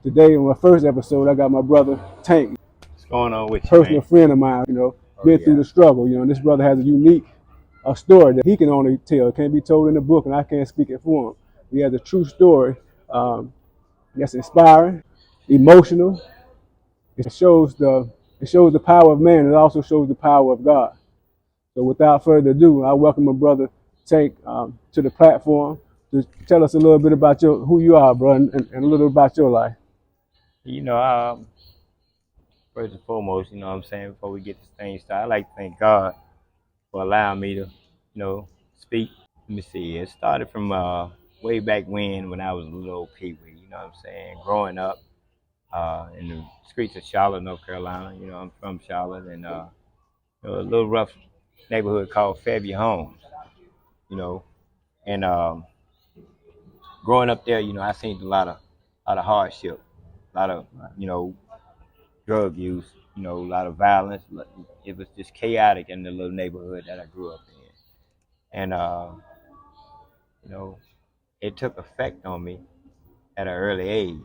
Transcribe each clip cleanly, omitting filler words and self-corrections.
Today, in my first episode, I got my brother Tank, What's going on with you, personal man? friend of mine. Oh Been through yeah. the struggle. And this brother has a unique story that he can only tell. It can't be told in the book, and I can't speak it for him. He has a true story that's inspiring, emotional. It shows the power of man. It also shows the power of God. So without further ado, I welcome my brother Tank to the platform to tell us a little bit about who you are, bro, and a little bit about your life. You know, first and foremost, you know what I'm saying, before we get this thing started, I like to thank God for allowing me to, speak. Let me see. It started from way back when I was a little old peewee, you know what I'm saying? Growing up in the streets of Charlotte, North Carolina. You know, I'm from Charlotte and a little rough neighborhood called Fairview Homes, you know. And growing up there, I seen a lot of hardship, a lot of, you know, drug use, a lot of violence. It was just chaotic in the little neighborhood that I grew up in. And, you know, it took effect on me at an early age.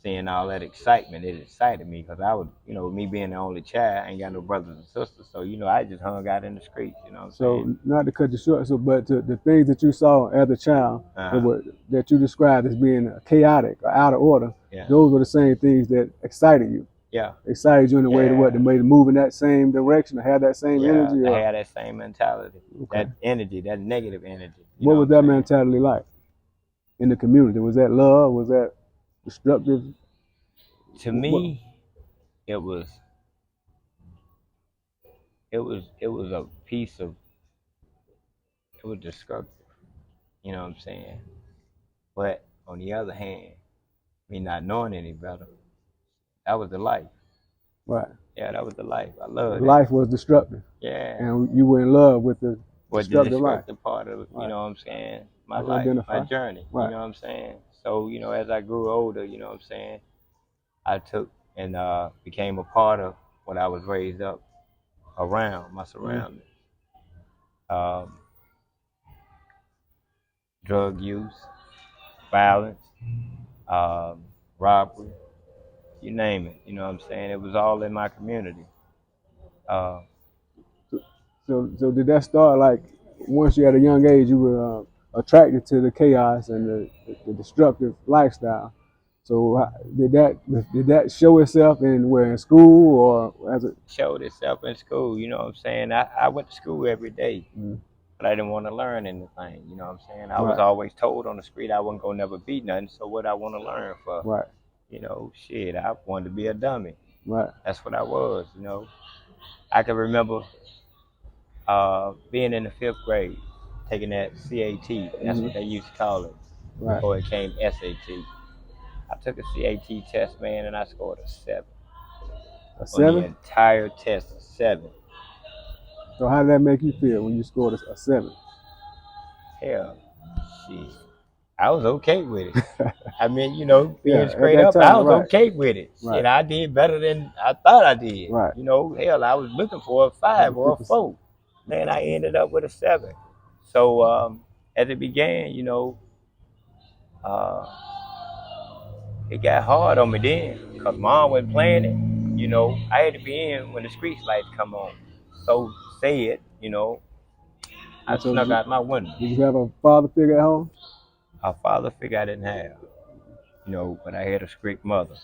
Seeing all that excitement, it excited me because I was, me being the only child, I ain't got no brothers and sisters. So, I just hung out in the streets, you know what I'm So saying? not to cut you short, but the things that you saw as a child Uh-huh. that you described as being chaotic or out of order, Yeah. those were the same things that excited you. Yeah. Excited you in a way to Yeah. to move in that same direction, or have that same Yeah. energy. I Or had that same mentality, okay, that energy, that negative energy. You what know was what I'm that saying? mentality like in the community? Was that love? Was that destructive? To What? me, it was it was a piece of it was destructive. You know what I'm saying? But on the other hand, me not knowing any better, that was the life. Right. Yeah, that was the life. I loved it. Life was destructive, Yeah. and you were in love with the But the destructive life. destructive part of, Right. what I'm saying, my I can life, my identify. journey, you Right. know what I'm saying? So, as I grew older, you know what I'm saying, I took and became a part of what I was raised up around, my surroundings. Um, Drug use, violence, um, robbery, you name it, you know what I'm saying? It was all in my community. Uh, So did that start like once you at a young age you were attracted to the chaos and the destructive lifestyle? So did that show itself in school or as a Showed itself in school, you know what I'm saying? I went to school every day, mm, but I didn't want to learn anything, you know what I'm saying? I was right, always told on the street I wasn't gonna never be nothing, so what I want to learn for? right, Shit, I wanted to be a dummy. right, That's what I was. I can remember being in the fifth grade, taking that CAT, that's hmm, what they used to call it, right? before it came SAT. I took a CAT test, man, and I scored a 7 A on the 7. entire test, a 7. So how did that make you feel when you scored a 7? Hell, shit. I was okay with it. I mean, being Yeah, at straight that up, I time, was right, okay with it. right, Shit, I did better than I thought I did. right. Hell, I was looking for a Other 5 or a people, 4. Man, I ended up with a 7. So as it began, uh, it got hard on me then because mom wasn't playing it. I had to be in when the street lights come on. So say it, I and so snuck out my window. did you have a father figure at home? A father figure I didn't have, but I had a strict mother,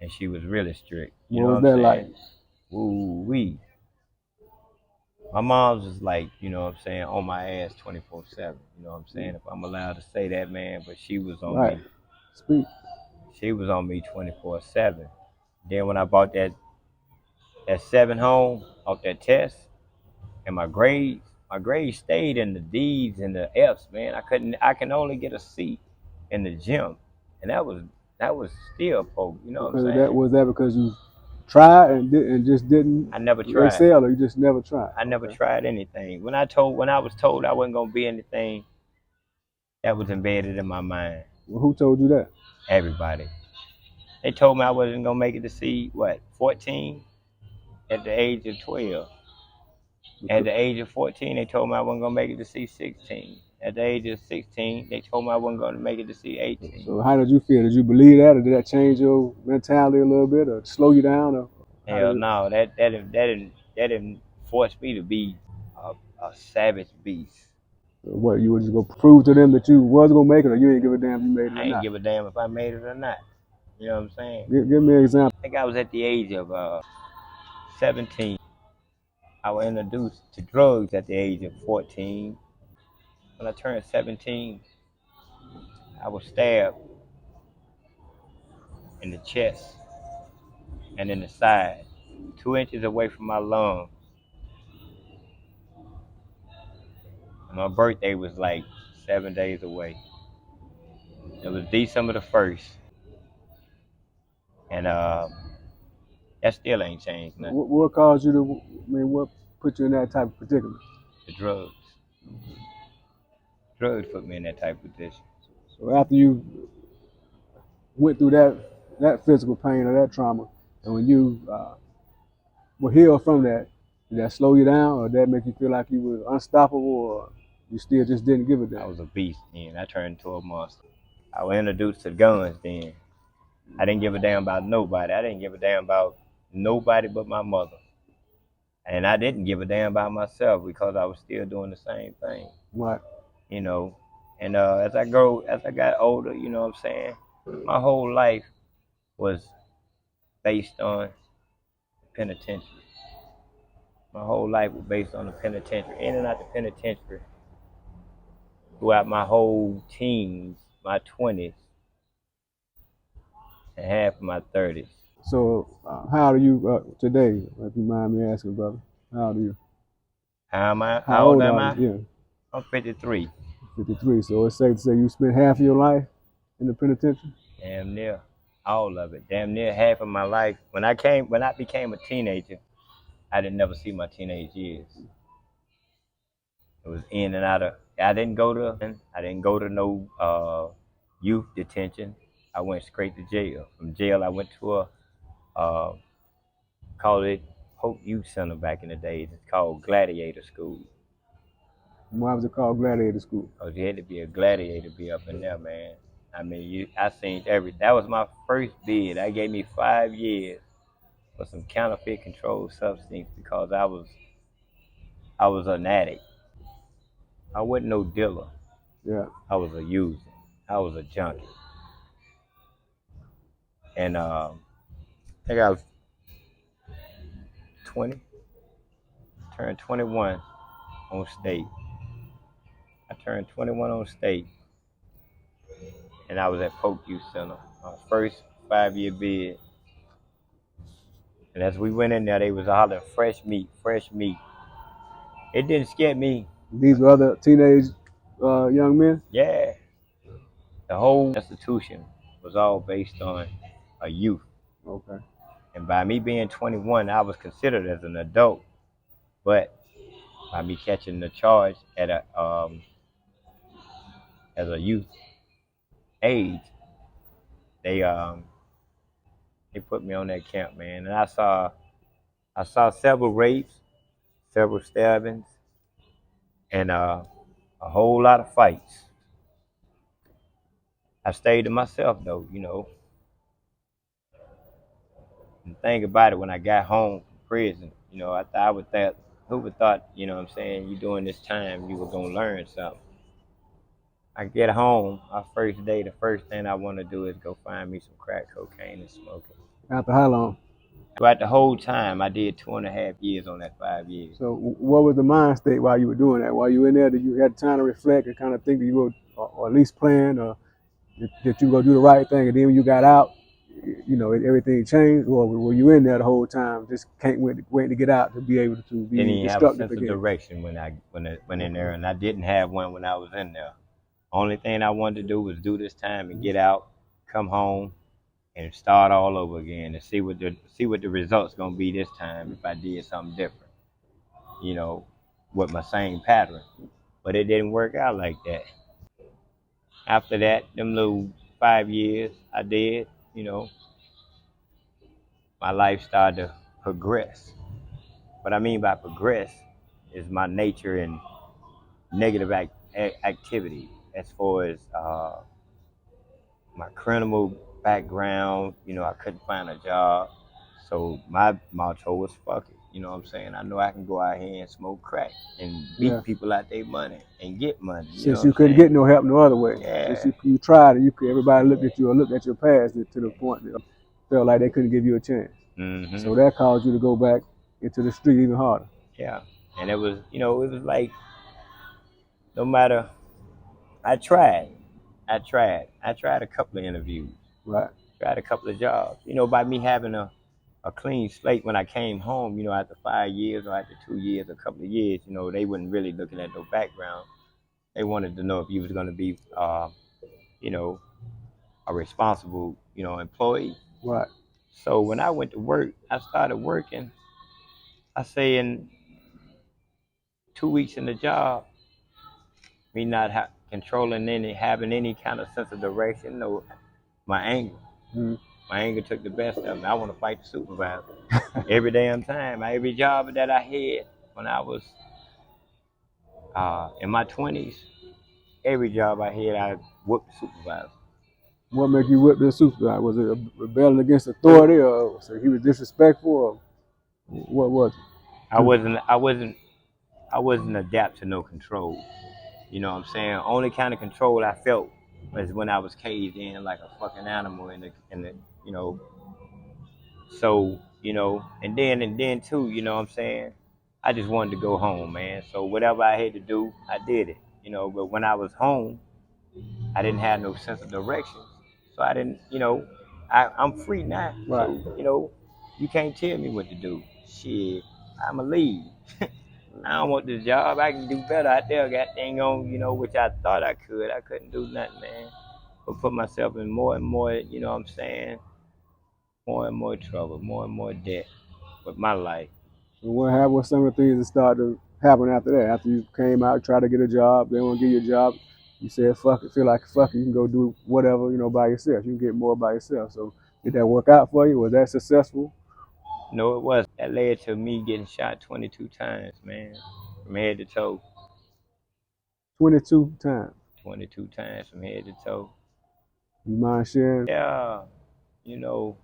and she was really strict. You What know what was I'm that like? saying? Ooh wee. My mom's was like, on my ass 24/7. You know what I'm saying? If I'm allowed to say that, man, but she was on Right. me. Speak. She was on me 24/7. Then when I bought that 7 home off that test, and my grades stayed in the D's and the F's, man. I can only get a C in the gym, and that was still poke. You know what I'm Because of that, saying? was that because you tried and just didn't I never tried. excel, or you just never tried? I never Okay. tried anything. When I was told I wasn't gonna be anything, that was embedded in my mind. Well, who told you that? Everybody. They told me I wasn't gonna make it to see what 14 at the age of 12. At the age of 14, they told me I wasn't gonna make it to see 16. At the age of 16, they told me I wasn't going to make it to see 18. So how did you feel? Did you believe that, or did that change your mentality a little bit, or slow you down, or how did Hell it? no, that didn't force me to be a, a savage beast. What, you were just gonna prove to them that you was gonna make it, or you ain't give a damn if you made it or I ain't not? give a damn if I made it or not. You know what I'm saying? Give me an example. I think I was at the age of 17. I was introduced to drugs at the age of 14. When I turned 17, I was stabbed in the chest and in the side, 2 inches away from my lung. And my birthday was like 7 days away. It was December the 1st. And that still ain't changed nothing. What caused you to? I mean, what put you in that type of predicament? The drugs. Drugs put me in that type of position. So after you went through that physical pain or that trauma, and when you were healed from that, did that slow you down, or did that make you feel like you were unstoppable, or you still just didn't give a I damn? was a beast then. I turned into a monster. I was introduced to guns then. I didn't give a damn about nobody. I didn't give a damn about nobody but my mother. And I didn't give a damn about myself because I was still doing the same thing, Right. you know. And as I got older, you know what I'm saying, my whole life was based on penitentiary. My whole life was based on the penitentiary, in and out the penitentiary, throughout my whole teens, my 20s, and half of my 30s. So how old are you today? If you mind me asking, brother, how old are you? How am I? How How old old am are you? I? Yeah, I'm 53. 53. So it's safe to say you spent half of your life in the penitentiary. Damn near all of it. Damn near half of my life. When I became a teenager, I didn't never see my teenage years. It was in and out of. I didn't go to no youth detention. I went straight to jail. From jail, I went to a uh, called it Hope Youth Center back in the days. It's called Gladiator School. Why was it called Gladiator School? Cause you had to be a gladiator to be up in there, man. I mean, I seen everything. That was my first bid. That gave me 5 years for some counterfeit controlled substance because I was an addict. I wasn't no dealer. Yeah. I was a user. I was a junkie. And I think I was 20, turned 21 on state. I turned 21 on state, and I was at Polk Youth Center. My first 5 year bid. And as we went in there, they was hollering fresh meat, fresh meat. It didn't scare me. These were other teenage young men. Yeah, the whole institution was all based on a youth. Okay. And by me being 21, I was considered as an adult. But by me catching the charge at a as a youth age, they um they put me on that camp, man. And I saw several rapes, several stabbings, and a whole lot of fights. I stayed to myself though, you know. And the thing about it, when I got home from prison, you know, I would think, who would thought, you know what I'm saying, you doing this time, you were gonna learn something. I get home, my first day, the first thing I want to do is go find me some crack cocaine and smoke it. After how long? Throughout the whole time, I did 2.5 years on that 5 years. So what was the mind state while you were doing that? While you were in there, did you had time to reflect and kind of think that you would, or at least plan, or that you were gonna do the right thing, and then when you got out, you know, everything changed, or were you in there the whole time, just can't wait to get out to be able to Didn't be even have a destructive sense of again? direction when I went in there, Okay. and I didn't have one when I was in there. Only thing I wanted to do was do this time and get out, come home, and start all over again and see what the results gonna be this time if I did something different, you know, with my same pattern. But it didn't work out like that. After that, them little 5 years I did, you know, my life started to progress. What I mean by progress is my nature and negative activity as far as my criminal background. I couldn't find a job. So my motto was fuck it. You know what I'm saying? I know I can go out here and smoke crack and Yeah. beat people out their money and get money. You know Since what you I'm couldn't saying? get no help no other way. Since Yeah. you tried and everybody looked at you or looked at your past to the point that felt like they couldn't give you a chance. So that caused you to go back into the street even harder. Yeah. And it was, it was like no matter. I tried. I tried a couple of interviews. Right. Tried a couple of jobs. By me having a clean slate when I came home, after 5 years or after 2 years, a couple of years, they wasn't really looking at no background. They wanted to know if you was going to be, you know, a responsible, employee. Right. So when I went to work, I started working. I say in 2 weeks in the job, me not controlling having any kind of sense of direction, no, my anger. Mm-hmm. My anger took the best of me. I want to fight the supervisor every damn time. Every job that I had when I was in my 20s, every job I had, I whooped the supervisor. What made you whip the supervisor? Was it a rebellion against authority, or so he was disrespectful, or what was it? I wasn't. I wasn't. I wasn't adapt to no control. You know what I'm saying? Only kind of control I felt was when I was caged in like a fucking animal in the you know. So and then too, what I'm saying? I just wanted to go home, man. So whatever I had to do, I did it. But when I was home, I didn't have no sense of direction. So I didn't, I'm free now. Right. So, you can't tell me what to do. Shit, I'ma leave. I don't want this job. I can do better out there. Got thing on, which I thought I could. I couldn't do nothing, man. But put myself in more and more, what I'm saying, more and more trouble, more and more debt with my life. So what happened? What some of the things that started to happen after that? After you came out, tried to get a job, they won't give you a job. You said, "Fuck it," feel like fuck it. You can go do whatever by yourself. You can get more by yourself. So did that work out for you? Was that successful? No, it wasn't. That led to me getting shot 22 times, man, from head to toe. 22 times. 22 times from head to toe. You mind sharing? Yeah, it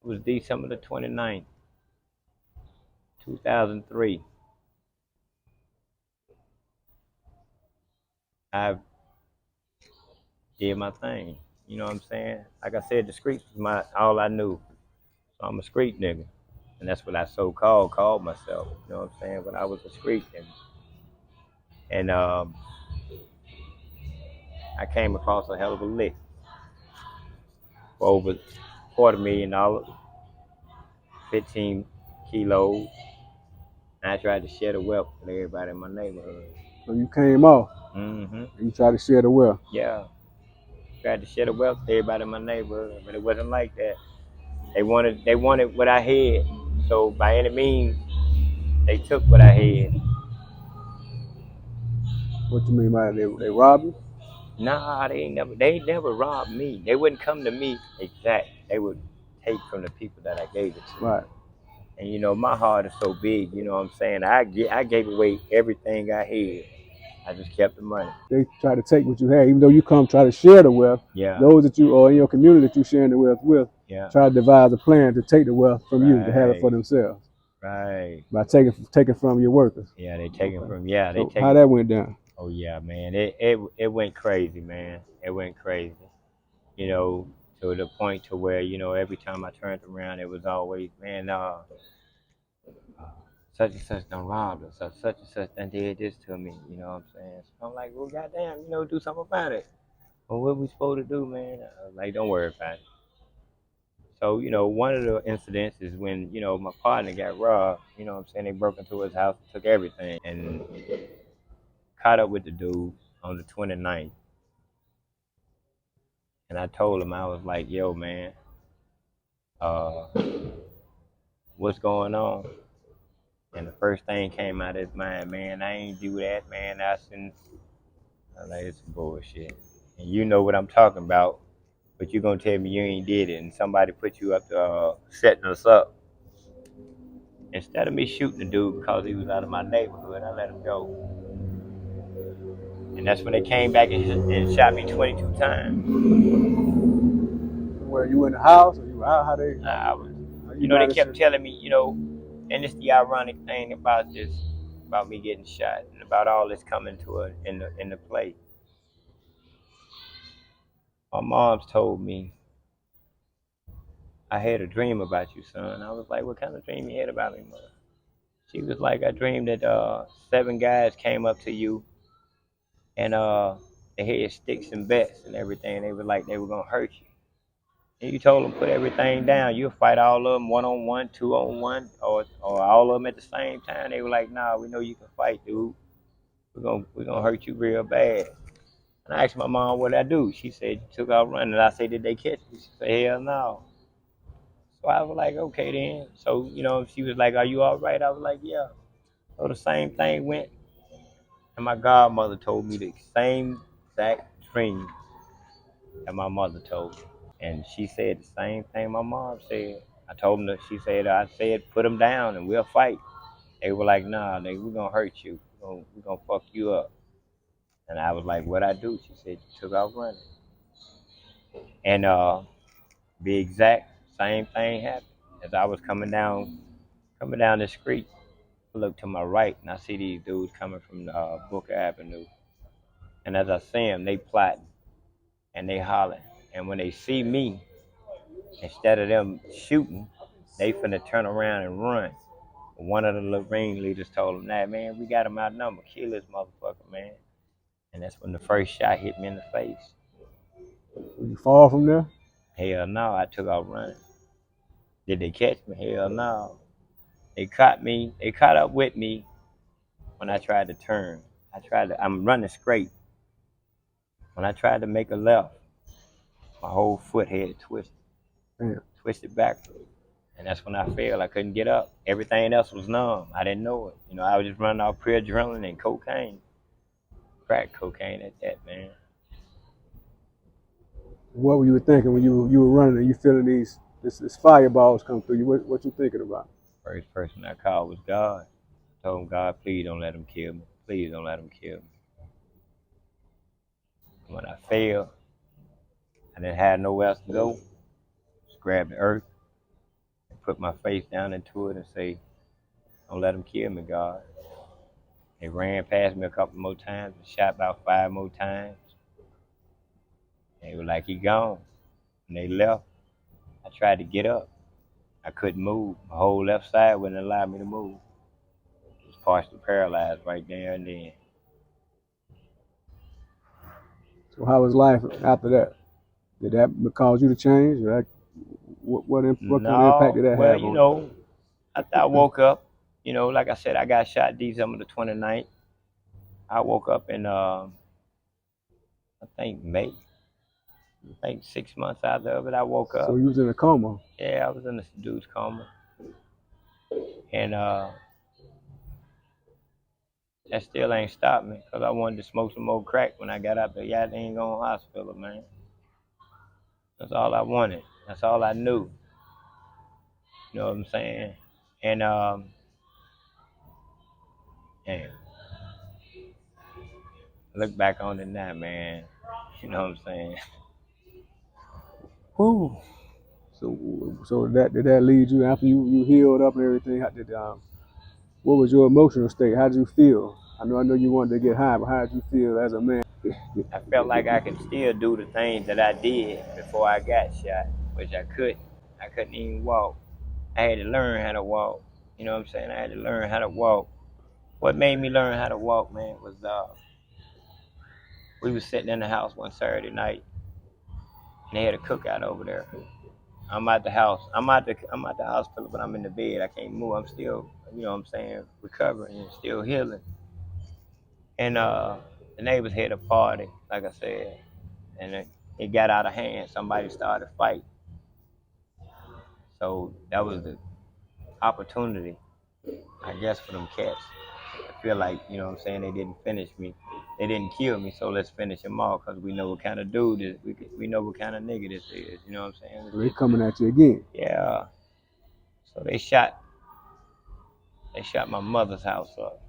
was December the 29th, 2003. I did my thing. You know what I'm saying? Like I said, the streets was all I knew. So I'm a street nigga. And that's what I called myself. You know what I'm saying? When I was a street nigga. And I came across a hell of a lick for over $250,000, 15 kilos. And I tried to share the wealth with everybody in my neighborhood. So you came off. Mm-hmm. And you tried to share the wealth. Yeah. Tried to share the wealth with everybody in my neighborhood, but it wasn't like that. They wanted what I had. So by any means, they took what I had. What you mean by that? They robbed you? Nah, they never robbed me. They wouldn't come to me exact. They would take from the people that I gave it to. Right. And my heart is so big, you know what I'm saying? I gave away everything I had. I just kept the money. They try to take what you had, even though you come try to share the wealth. Yeah. Those that you or in your community that you sharing the wealth with, Yeah. try to devise a plan to take the wealth from you to have it for Right. themselves Right. by taking from your workers. Yeah, they taking from they So taking. how that went down? Oh yeah, man. It went crazy, man. It went crazy. To the point to where, every time I turned around, it was always, man, such and such done robbed us, or such and such done did this to me, you know what I'm saying? So I'm like, well, goddamn, do something about it. Well, what we supposed to do, man? I was like, don't worry about it. So, one of the incidents is when, my partner got robbed, you know what I'm saying? They broke into his house, took everything, and caught up with the dude on the 29th. And I told him, I was like, yo, man, uh, what's going on? And the first thing came out of his mind, man, I ain't do that, man. I was like, it's bullshit. And you know what I'm talking about, but you gonna tell me you ain't did it, and somebody put you up to setting us up. Instead of me shooting the dude because he was out of my neighborhood, I let him go. And that's when they came back and shot me 22 times. Were you in the house or you were out? I was, How you you know, they managed kept to? telling me, and it's the ironic thing about this, about me getting shot and about all this coming to in the play. My mom's told me, I had a dream about you, son. I was like, what kind of dream you had about me, mother? She was like, I dreamed that 7 guys came up to you and they had sticks and bats and everything. They were like they were gonna hurt you. And you told them put everything down. You'll fight all of them 1-on-1, 2-on-1, or all of them at the same time. They were like, nah, we know you can fight, dude. We're gonna hurt you real bad. And I asked my mom what I do. She said you took off running. I said, did they catch me? She said, hell no. So I was like, okay then. So, she was like, are you all right? I was like, yeah. So the same thing went. And my godmother told me the same exact dream that my mother told me. And she said the same thing my mom said. I told them that I said, put them down and we'll fight. They were like, nah, we're going to hurt you. We're gonna fuck you up. And I was like, what I do? She said, you took off running. And be exact, same thing happened. As I was coming down the street, I look to my right and I see these dudes coming from Booker Avenue. And as I see them, they plotting and they hollering. And when they see me, instead of them shooting, they finna turn around and run. One of the little ringleaders told them, "Nah, man, we got him outnumbered. Kill this motherfucker, man." And that's when the first shot hit me in the face. Did you fall from there? Hell no, I took off running. Did they catch me? Hell no. They caught me. They caught up with me when I tried to turn. I'm running straight. When I tried to make a left, my whole foot had Damn. twisted backwards. And that's when I fell. I couldn't get up. Everything else was numb. I didn't know it. I was just running off pure adrenaline and cocaine. Crack cocaine at that, man. What were you thinking when you were running and you feeling this fireballs come through you? What you thinking about? First person I called was God. I told him, God, please don't let him kill me. Please don't let him kill me. When I fell, I didn't have nowhere else to go. Just grab the earth and put my face down into it and say, don't let him kill me, God. They ran past me a couple more times and shot about 5 more times. They were like, he gone. And they left. I tried to get up. I couldn't move. My whole left side wouldn't allow me to move. I was partially paralyzed right there and then. So how was life after that? Did that cause you to change? Or what kind of impact No, did that well, have on you? after I woke up, like I said, I got shot December the 29th. I woke up in, I think May. I think 6 months after of it, I woke So up. you was in a coma. Yeah, I was in a dude's coma. And that still ain't stopped me because I wanted to smoke some more crack when I got out there. Yeah, they ain't going to hospital, man. That's all I wanted. That's all I knew. You know what I'm saying? And, damn, look back on it now, man. You know what I'm saying? Whew. So did that lead you after you healed up and everything? What was your emotional state? How did you feel? I know you wanted to get high, but how did you feel as a man? I felt like I could still do the things that I did before I got shot, which I couldn't. I couldn't even walk. I had to learn how to walk. You know what I'm saying? I had to learn how to walk. What made me learn how to walk, man, was we was sitting in the house one Saturday night, and they had a cookout over there. I'm at the house. I'm at the hospital, but I'm in the bed. I can't move. I'm still, what I'm saying, recovering and still healing. And the neighbors had a party, like I said, and it got out of hand. Somebody started fighting. So that was the opportunity, I guess, for them cats. I feel like, what I'm saying, they didn't finish me. They didn't kill me, so let's finish him off because we know what kind of dude this, we know what kind of nigga this is. You know what I'm saying? So they coming at you again. Yeah. So they shot my mother's house up.